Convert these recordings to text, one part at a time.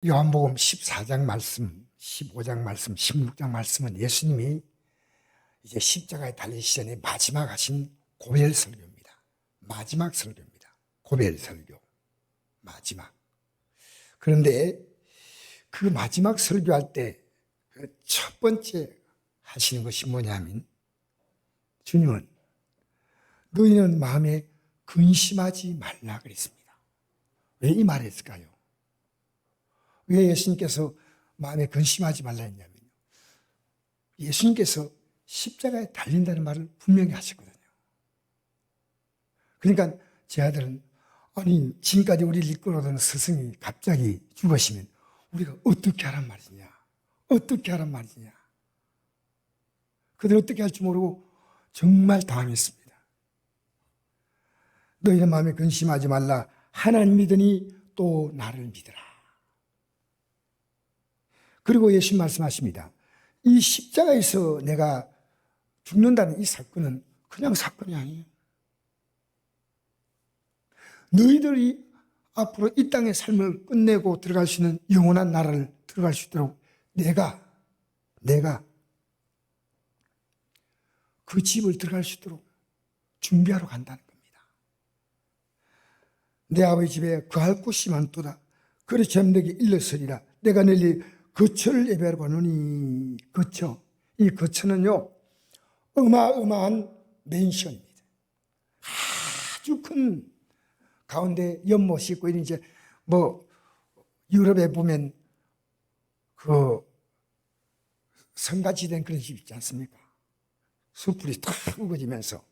요한복음 14장 말씀, 15장 말씀, 16장 말씀은 예수님이 이제 십자가에 달리시기 전에 마지막 하신 고별 설교입니다. 마지막 설교입니다. 고별 설교. 마지막. 그런데 그 마지막 설교할 때 첫 번째 하시는 것이 뭐냐면 주님은 너희는 마음에 근심하지 말라 그랬습니다. 왜 이 말을 했을까요? 왜 예수님께서 마음에 근심하지 말라 했냐면요. 예수님께서 십자가에 달린다는 말을 분명히 하셨거든요. 그러니까 제 아들은 아니 지금까지 우리를 이끌어오던 스승이 갑자기 죽으시면 우리가 어떻게 하란 말이냐. 어떻게 하란 말이냐. 그들 어떻게 할지 모르고 정말 당황했습니다. 너희는 마음에 근심하지 말라. 하나님 믿으니 또 나를 믿으라. 그리고 예수님 말씀하십니다. 이 십자가에서 내가 죽는다는 이 사건은 그냥 사건이 아니에요. 너희들이 앞으로 이 땅의 삶을 끝내고 들어갈 수 있는 영원한 나라를 들어갈 수 있도록 내가 그 집을 들어갈 수 있도록 준비하러 간다는 겁니다. 내 아버지 집에 거할 곳이 많도다. 그리 잠들게 일렀으리라. 내가 널리 거처를 예배하러 가노니. 거처. 이 거처는요, 어마어마한 맨션입니다. 아주 큰 가운데 연못이 있고, 이제 유럽에 보면 그 성같이 된 그런 집 있지 않습니까? 숲풀이 탁 우거지면서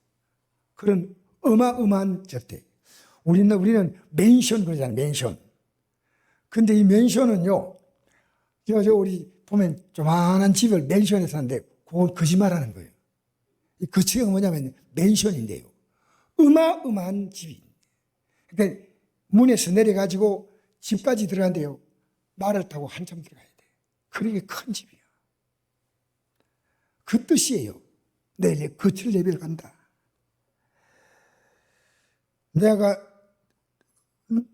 그런 어마어마한 저택. 우리는 맨션 그러잖아요. 맨션. 근데 이 맨션은요, 우리 보면 조만한 집을 맨션에 사는데 그건 거짓말하는 거예요. 이 거치가 뭐냐면 맨션인데요. 어마어마한 집이. 그러니까 문에서 내려가지고 집까지 들어간대요. 말을 타고 한참 들어가야 돼. 그렇게 큰 집이야. 그 뜻이에요. 내일 거칠 예배를 간다. 내가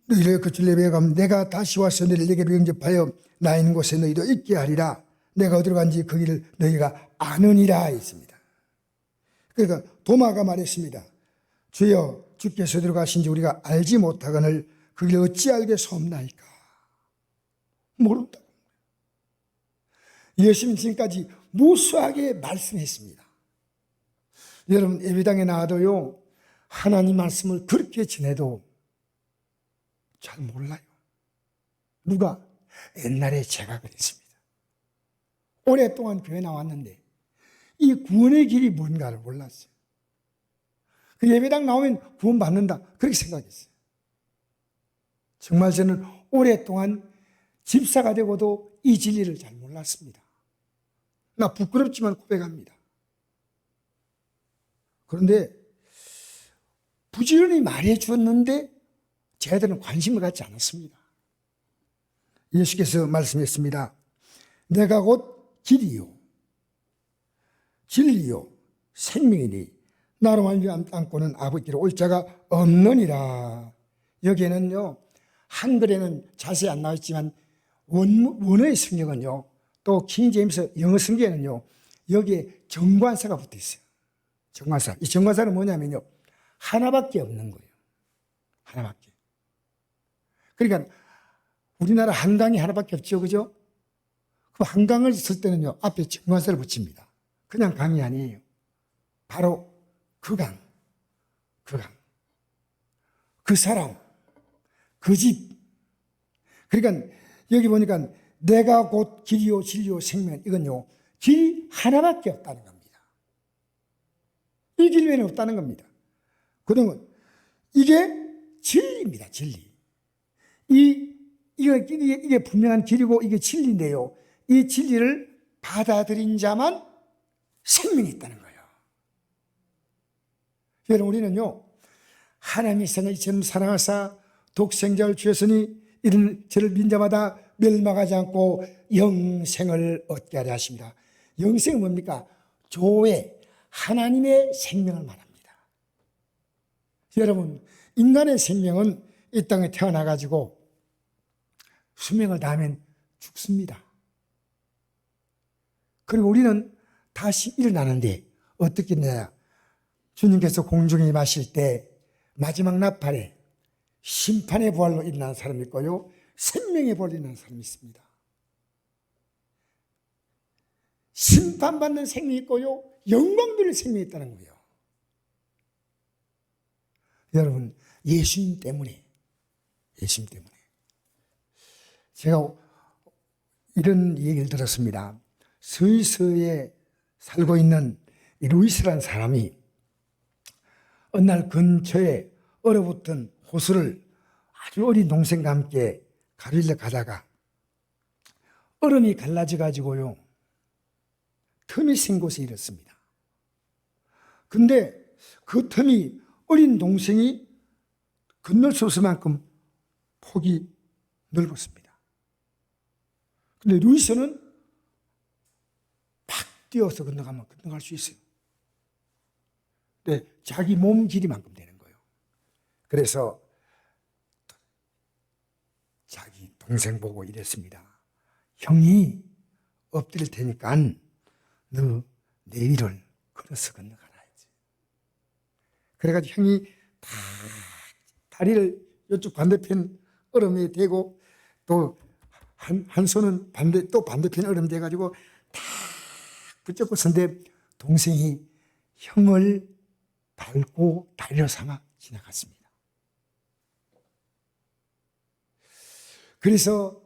너희를 거칠 예배에 가면 내가 다시 와서 너희를 내게 영접하여 나 있는 곳에 너희도 있게 하리라. 내가 어디로 간지 그 길을 너희가 아느니라 했습니다. 그러니까 도마가 말했습니다. 주여 주께서 어디로 가신지 우리가 알지 못하거늘 그 길을 어찌 알겠사옵나이까. 모른다. 예수님 지금까지 무수하게 말씀했습니다. 여러분 예배당에 나와도요, 하나님 말씀을 그렇게 지내도 잘 몰라요. 누가? 옛날에 제가 그랬습니다. 오랫동안 교회 나왔는데 이 구원의 길이 뭔가를 몰랐어요. 그 예배당 나오면 구원 받는다 그렇게 생각했어요. 정말 저는 오랫동안 집사가 되고도 이 진리를 잘 몰랐습니다. 나 부끄럽지만 고백합니다. 그런데 부지런히 말해 주었는데 제들은 관심을 갖지 않았습니다. 예수께서 말씀했습니다. 내가 곧 길이요 진리요 생명이니 나로 말미암고는 아버지께로 올 자가 없느니라. 여기에는요, 한글에는 자세히 안 나와 있지만 원어의 성경은요, 또 킹제임스 영어 성경에는요, 여기에 정관사가 붙어 있어요. 정관사. 이 정관사는 뭐냐면요, 하나밖에 없는 거예요. 하나밖에. 그러니까 우리나라 한강이 하나밖에 없죠, 그죠? 그 한강을 쓸 때는요, 앞에 정관사를 붙입니다. 그냥 강이 아니에요. 바로 그 강, 그 사람, 그 집. 그러니까 여기 보니까 내가 곧 길이요 진리요 생명, 이건요, 길이 하나밖에 없다는 겁니다. 이 길 외에는 없다는 겁니다. 그러면 이게 진리입니다. 진리. 이게 분명한 길이고 이게 진리인데요, 이 진리를 받아들인 자만 생명이 있다는 거예요. 여러분 우리는요, 하나님이 세상을 이처럼 사랑하사 독생자를 주셨으니 이런 저를 믿는 자마다 멸망하지 않고 영생을 얻게 하려 하십니다. 영생은 뭡니까? 조회, 하나님의 생명을 말합니다. 여러분 인간의 생명은 이 땅에 태어나가지고 수명을 다하면 죽습니다. 그리고 우리는 다시 일어나는데 어떻게 되냐? 주님께서 공중에 임하실 때 마지막 나팔에 심판의 부활로 일어나는 사람이 있고요, 생명의 부활로 일어나는 사람이 있습니다. 심판받는 생명이 있고요, 영광받는 생명이 있다는 거예요. 여러분, 예수님 때문에 제가 이런 얘기를 들었습니다. 스위스에 살고 있는 루이스라는 사람이 어느 날 근처에 얼어붙은 호수를 아주 어린 동생과 함께 가르려 가다가 얼음이 갈라져 가지고요, 틈이 생 곳에 이르렀습니다. 근데 그 틈이 어린 동생이 건널 수 없을 만큼 폭이 넓었습니다. 근데 루이스는 팍 뛰어서 건너가면 건너갈 수 있어요. 근데 자기 몸 길이만큼 되는 거예요. 그래서 자기 동생 보고 이랬습니다. 형이 엎드릴 테니까 너 내 위를 걸어서 건너가라야지. 그래가지고 형이 다 다리를 이쪽 반대편 얼음에 대고 또 한 손은 반대편 얼음 대가지고 다 붙잡고 선데 동생이 형을 밟고 다리를 삼아 지나갔습니다. 그래서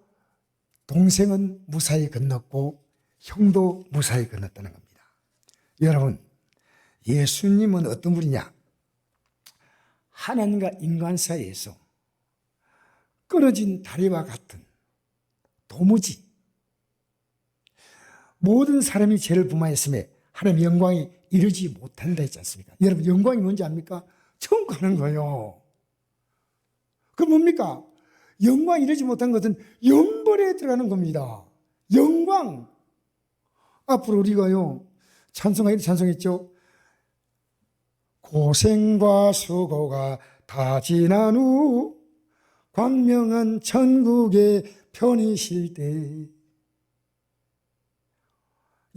동생은 무사히 건넜고 형도 무사히 건넜다는 겁니다. 여러분, 예수님은 어떤 분이냐? 하나님과 인간 사이에서 끊어진 다리와 같은 도무지 모든 사람이 죄를 범하였음에 하나님의 영광이 이르지 못한다 했지 않습니까? 여러분, 영광이 뭔지 압니까? 천국 가는 거예요. 그 뭡니까? 영광이 이르지 못한 것은 영벌에 들어가는 겁니다. 영광. 앞으로 우리가요, 찬송하기도 찬송했죠. 고생과 수고가 다 지난 후 광명한 천국에 편이실 때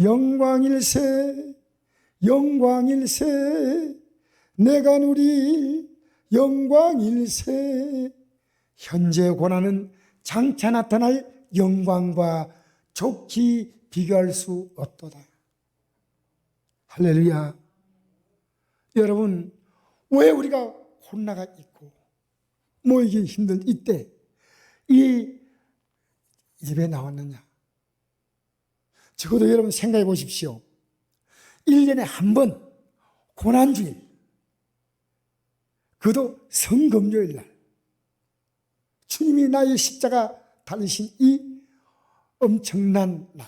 영광일세 영광일세 내가 누릴 영광일세. 현재 고난은 장차 나타날 영광과 좋게 비교할 수 없도다. 할렐루야. 여러분, 왜 우리가 혼나가 있고 모이기 힘든 이때 이 예배 나왔느냐? 적어도 여러분 생각해 보십시오. 1년에 한 번 고난주일, 그도 성금요일 날 주님이 나의 십자가 달리신 이 엄청난 날,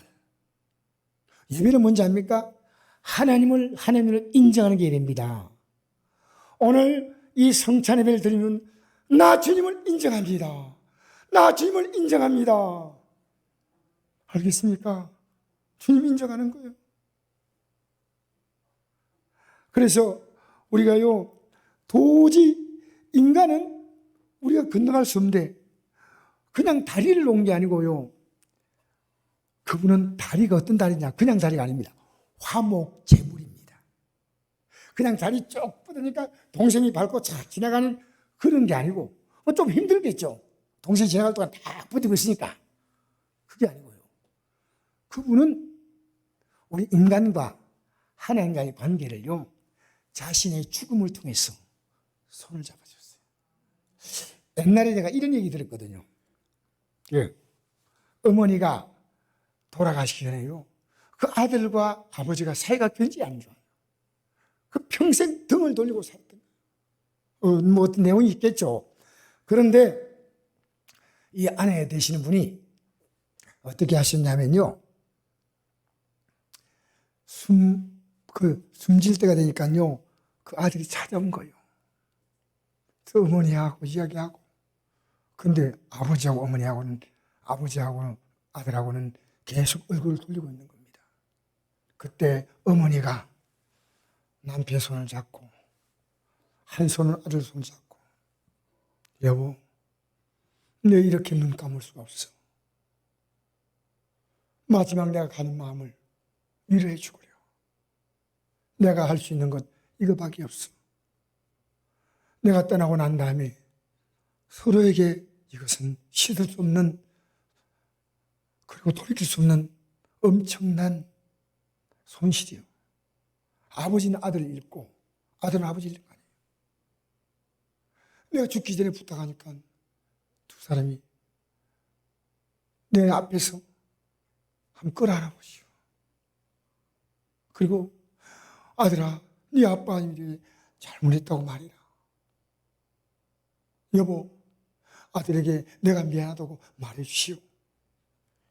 예배는 뭔지 압니까? 하나님을 인정하는 게 예배입니다. 오늘 이 성찬 예배를 드리면 나 주님을 인정합니다. 나 주님을 인정합니다. 알겠습니까? 주님 인정하는 거예요. 그래서 우리가요, 도저히 인간은 우리가 건너갈 수 없는데 그냥 다리를 놓은 게 아니고요, 그분은 다리가 어떤 다리냐? 그냥 다리가 아닙니다. 화목제물입니다. 그냥 다리 쭉 뻗으니까 동생이 밟고 쫙 지나가는 그런 게 아니고, 좀 힘들겠죠. 동생이 지나갈 동안 다 버티고 있으니까. 그게 아니고요, 그분은 우리 인간과 하나님과의 관계를요, 자신의 죽음을 통해서 손을 잡아줬어요. 옛날에 내가 이런 얘기 들었거든요. 예. 어머니가 돌아가시기 전에요, 그 아들과 아버지가 사이가 굉장히 안 좋아요. 그 평생 등을 돌리고 살았던 거예요. 뭐 어떤 내용이 있겠죠. 그런데 이 아내 되시는 분이 어떻게 하셨냐면요, 숨질 때가 되니까요, 그 아들이 찾아온 거예요. 그 어머니하고 이야기하고. 근데 아버지하고 어머니하고는, 아버지하고는 아들하고는 계속 얼굴을 돌리고 있는 겁니다. 그때 어머니가 남편 손을 잡고 한 손은 아들 손 잡고, 여보, 내 이렇게 눈 감을 수가 없어. 마지막 내가 가는 마음을 위로해 주고요. 내가 할 수 있는 것 이거밖에 없어. 내가 떠나고 난 다음에 서로에게 이것은 씻을 수 없는, 그리고 돌이킬 수 없는 엄청난 손실이요. 아버지는 아들을 잃고 아들은 아버지를 잃고 아니에요. 내가 죽기 전에 부탁하니까 두 사람이 내 앞에서 한번 끌어안아보시오. 그리고 아들아, 네 아빠님이 잘못했다고 말이라. 여보, 아들에게 내가 미안하다고 말해주시오.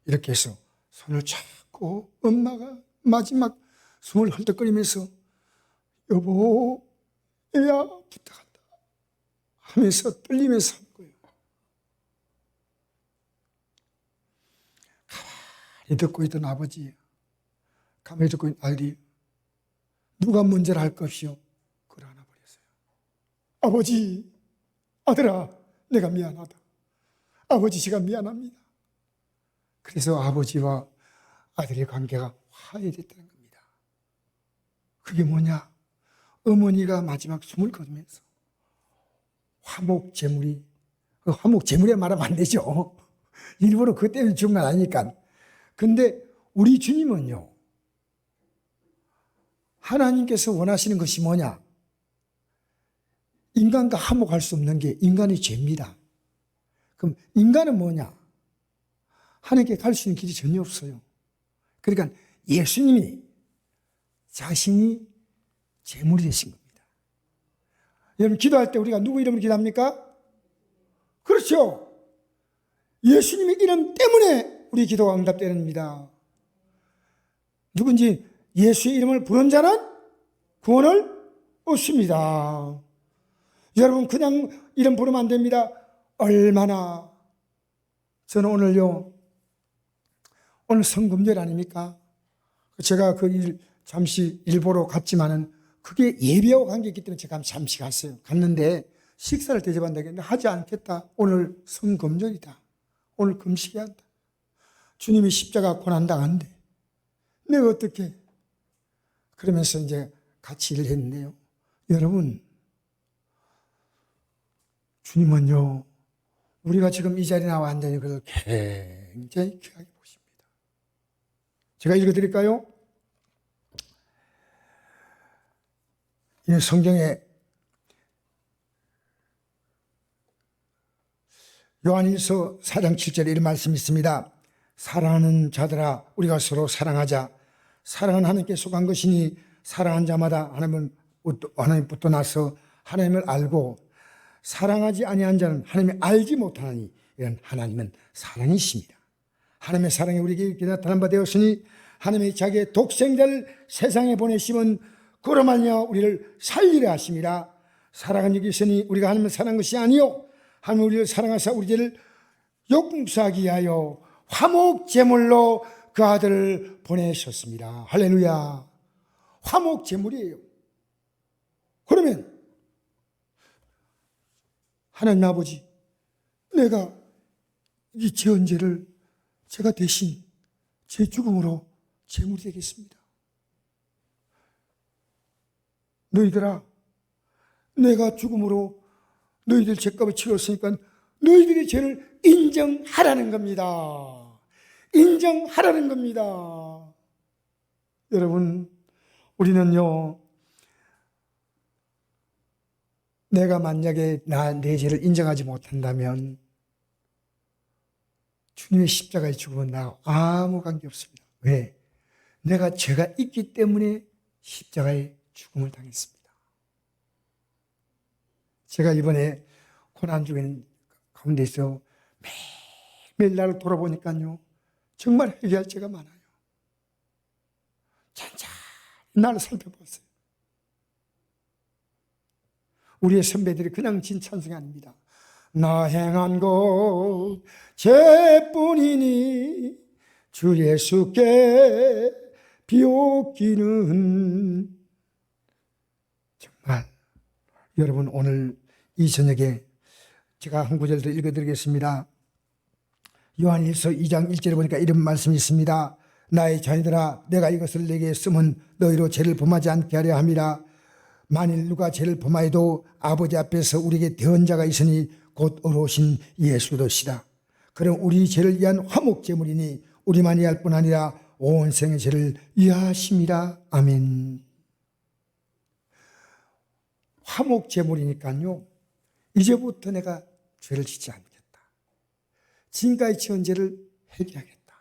이렇게 해서 손을 잡고 엄마가 마지막 숨을 헐떡거리면서 여보, 애야 부탁한다 하면서 떨리면서 한 거예요. 가만히 듣고 있던 아버지, 가만히 듣고 있던 아들이 누가 먼저라 할 것이요? 그걸 하나 버렸어요. 아버지, 아들아, 내가 미안하다. 아버지, 제가 미안합니다. 그래서 아버지와 아들의 관계가 화해됐다는 겁니다. 그게 뭐냐? 어머니가 마지막 숨을 거두면서 화목제물이, 화목제물에 말하면 안 되죠. 일부러 그것 때문에 죽은 건 아니니까. 근데 우리 주님은요, 하나님께서 원하시는 것이 뭐냐? 인간과 화목할 수 없는 게 인간의 죄입니다. 그럼 인간은 뭐냐? 하나님께 갈 수 있는 길이 전혀 없어요. 그러니까 예수님이 자신이 제물이 되신 겁니다. 여러분, 기도할 때 우리가 누구 이름으로 기도합니까? 그렇죠. 예수님의 이름 때문에 우리 기도가 응답되는입니다. 누군지 예수의 이름을 부른 자는 구원을 얻습니다. 여러분, 그냥 이름 부르면 안 됩니다. 얼마나, 저는 오늘요, 오늘 성금절 아닙니까? 제가 그 일 잠시 일보러 갔지만은 그게 예배와 관계있기 때문에 제가 잠시 갔어요. 갔는데 식사를 대접한다고 했는데 하지 않겠다. 오늘 성금절이다. 오늘 금식해야 한다. 주님이 십자가 고난당한대. 내가 어떻게? 그러면서 이제 같이 일을 했는데요. 여러분, 주님은요, 우리가 지금 이 자리에 나와 앉아있는 것을 굉장히 귀하게 보십니다. 제가 읽어드릴까요? 이 성경에 요한일서 4장 7절에 이런 말씀이 있습니다. 사랑하는 자들아, 우리가 서로 사랑하자. 사랑은 하나님께 속한 것이니 사랑한 자마다 하나님부터 나서 하나님을 알고, 사랑하지 아니한 자는 하나님을 알지 못하나니 이런 하나님은 사랑이십니다. 하나님의 사랑이 우리에게 이렇게 나타난 바 되었으니 하나님의 자기의 독생자를 세상에 보내시면 그로 말미암아 우리를 살리려 하심이라. 사랑은 여기 있으니 우리가 하나님을 사랑한 것이 아니요 하나님 우리를 사랑하사 우리 죄를 용서하기 위하여 화목 제물로 그 아들을 보내셨습니다. 할렐루야. 화목 제물이에요. 그러면 하나님 아버지, 내가 이 죄언제를 제가 대신 제 죽음으로 제물이 되겠습니다. 너희들아, 내가 죽음으로 너희들 죄값을 치렀으니까 너희들의 죄를 인정하라는 겁니다. 인정하라는 겁니다. 여러분, 우리는요, 내가 만약에 내 죄를 인정하지 못한다면 주님의 십자가의 죽음은 나와 아무 관계 없습니다. 왜? 내가 죄가 있기 때문에 십자가의 죽음을 당했습니다. 제가 이번에 고난 중에 가운데서 매일 나를 돌아보니까요, 정말 회개할 죄가 많아요. 찬찬히 나를 살펴봤어요. 우리의 선배들이 그냥 진 찬송이 아닙니다. 나 행한 것 죄뿐이니 주 예수께 비옵기는. 정말 여러분, 오늘 이 저녁에 제가 한 구절 더 읽어드리겠습니다. 요한일서 2장 1절에 보니까 이런 말씀이 있습니다. 나의 자녀들아 내가 이것을 내게 쓰면 너희로 죄를 범하지 않게 하려 함이라. 만일 누가 죄를 범하여도 아버지 앞에서 우리에게 대언 자가 있으니 곧 어로오신 예수 그리스도시다. 그럼 우리 죄를 위한 화목 제물이니 우리만이 할 뿐 아니라 온 생의 죄를 위하심이라. 아멘. 화목 제물이니까요, 이제부터 내가 죄를 짓지 않겠다. 지금까지 지은 죄를 회개하겠다.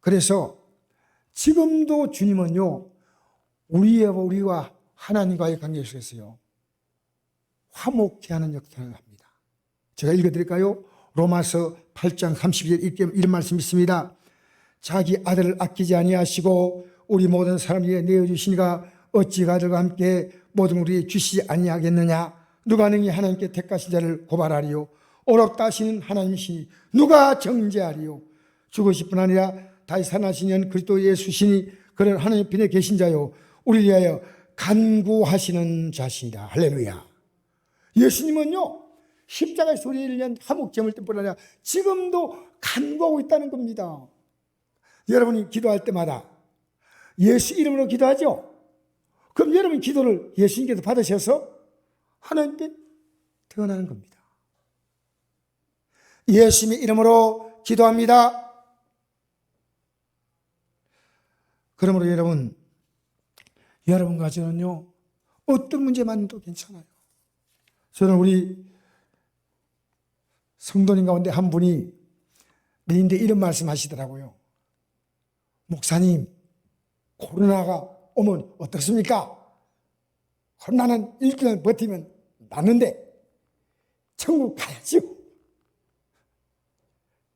그래서 지금도 주님은요, 우리와 하나님과의 관계 속에서요, 화목케 하는 역할을 합니다. 제가 읽어드릴까요? 로마서 8장 32절 이런 말씀 있습니다. 자기 아들을 아끼지 아니하시고 우리 모든 사람 위에 내어주시니가 어찌 그 아들과 함께 모든 우리에게 주시지 아니하겠느냐. 누가 능히 하나님께 택하신 자를 고발하리요. 어렵다 하시는 하나님이시니 누가 정죄하리요. 죽으실 뿐 아니라 다시 살아나시는 그리스도 예수시니 그는 하나님 편에 계신 자요 우리를 위하여 간구하시는 자시니라. 할렐루야. 예수님은요, 십자가의 소리를 위한 화목제물 때뿐 아니라 지금도 간구하고 있다는 겁니다. 여러분이 기도할 때마다 예수 이름으로 기도하죠? 그럼 여러분 기도를 예수님께서 받으셔서 하나님께 태어나는 겁니다. 예수님의 이름으로 기도합니다. 그러므로 여러분과 저는요, 어떤 문제만도 괜찮아요. 저는 우리 성도님 가운데 한 분이 내인데 이런 말씀 하시더라고요. 목사님, 코로나가 오면 어떻습니까? 코로나는 일주일 버티면 낫는데 천국 가야지요.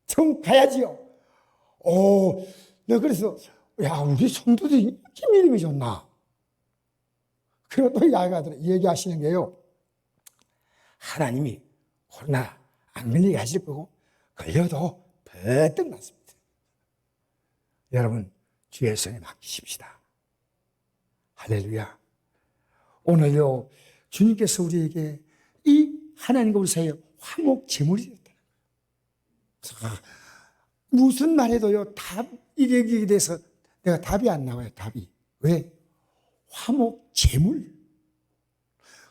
천국 가야지요. 내가 그래서 우리 성도들이 이렇게 믿음이 좋나? 그리고 또 얘기하시는 게요, 하나님이 코로나 안 걸리게 하실 거고 걸려도 버뜩 낫습니다. 여러분, 주의 손에 맡기십시다. 할렐루야. 오늘요, 주님께서 우리에게 이 하나님과 우리 사이에 화목 제물이 되었다는 거예요. 무슨 말해도요, 이게 돼서 내가 답이 안 나와요. 답이. 왜? 화목 제물.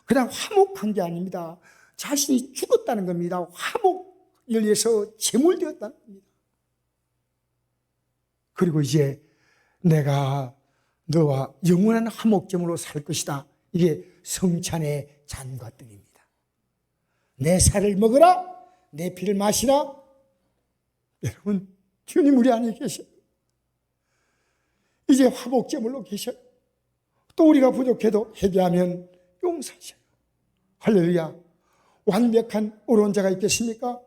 그냥 화목한 게 아닙니다. 자신이 죽었다는 겁니다. 화목을 위해서 제물되었다는 겁니다. 그리고 이제 내가 너와 영원한 화목제물로 살 것이다. 이게 성찬의 잔과 떡입니다. 내 살을 먹으라, 내 피를 마시라. 여러분, 주님 우리 안에 계셔요. 이제 화목제물로 계셔요. 또 우리가 부족해도 회개하면 용서하셔요. 할렐루야. 완벽한 어려운 자가 있겠습니까?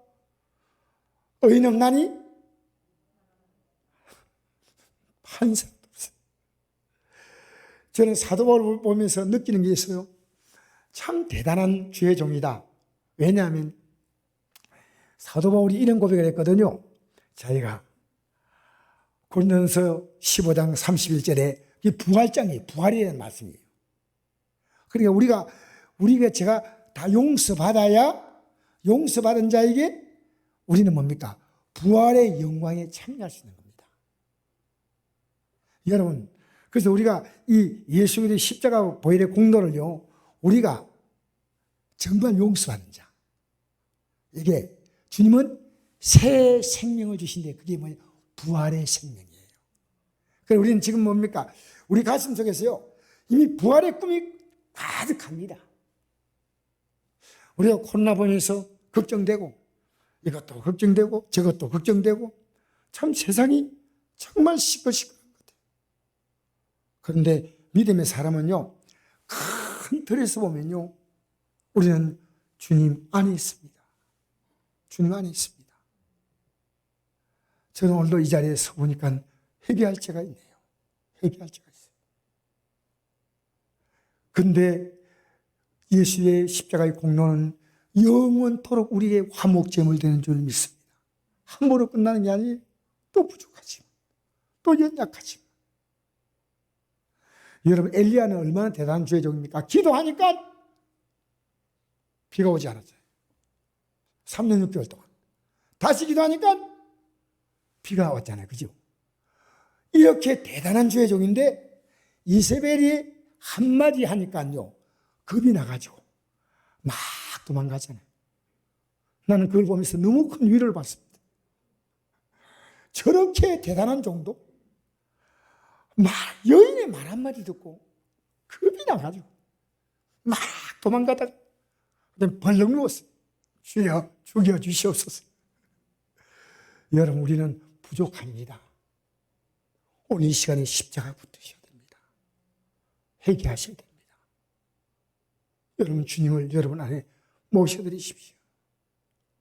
의인 없나니? 한 사람도 없어요. 저는 사도 바울을 보면서 느끼는 게 있어요. 참 대단한 주의 종이다. 왜냐하면 사도 바울이 이런 고백을 했거든요. 자기가 고린도전서 15장 31절에 이 부활장이에요. 부활이라는 말씀이에요. 그러니까 제가 다 용서받아야 용서받은 자에게 우리는 뭡니까? 부활의 영광에 참여할 수 있는 겁니다. 여러분, 그래서 우리가 이 예수 그리스도의 십자가 보혈의 공로를요, 우리가 정말 용서받는 자, 이게 주님은 새 생명을 주신데 그게 뭐냐? 부활의 생명이에요. 그래서 우리는 지금 뭡니까? 우리 가슴 속에서요, 이미 부활의 꿈이 가득합니다. 우리가 코로나 보면서 걱정되고, 이것도 걱정되고, 저것도 걱정되고, 참 세상이 정말 시끌시끌한 것 같아요. 그런데 믿음의 사람은요, 큰 틀에서 보면요, 우리는 주님 안에 있습니다. 주님 안에 있습니다. 저는 오늘도 이 자리에 서 보니까 회개할 죄가 있네요. 회개할 죄가 있어요. 근데 예수의 십자가의 공로는 영원토록 우리의 화목제물 되는 줄 믿습니다. 한 번으로 끝나는 게 아니에요. 또 부족하지만, 또 연약하지만. 여러분, 엘리야는 얼마나 대단한 주의 종입니까? 기도하니까 비가 오지 않았어요. 3년 6개월 동안. 다시 기도하니까 비가 왔잖아요. 그죠? 이렇게 대단한 주의 종인데 이세벨이 한마디 하니까요. 겁이 나가지고 막 도망가잖아요. 나는 그걸 보면서 너무 큰 위로를 받습니다. 저렇게 대단한 종도 여인의 말 한마디 듣고 겁이 나가지고 막 도망가다가 벌렁 누웠어요. 주여 죽여주시옵소서. 여러분 우리는 부족합니다. 오늘 이 시간에 십자가 붙으셔야 됩니다. 회개하셔야 됩니다. 여러분 주님을 여러분 안에 모셔드리십시오.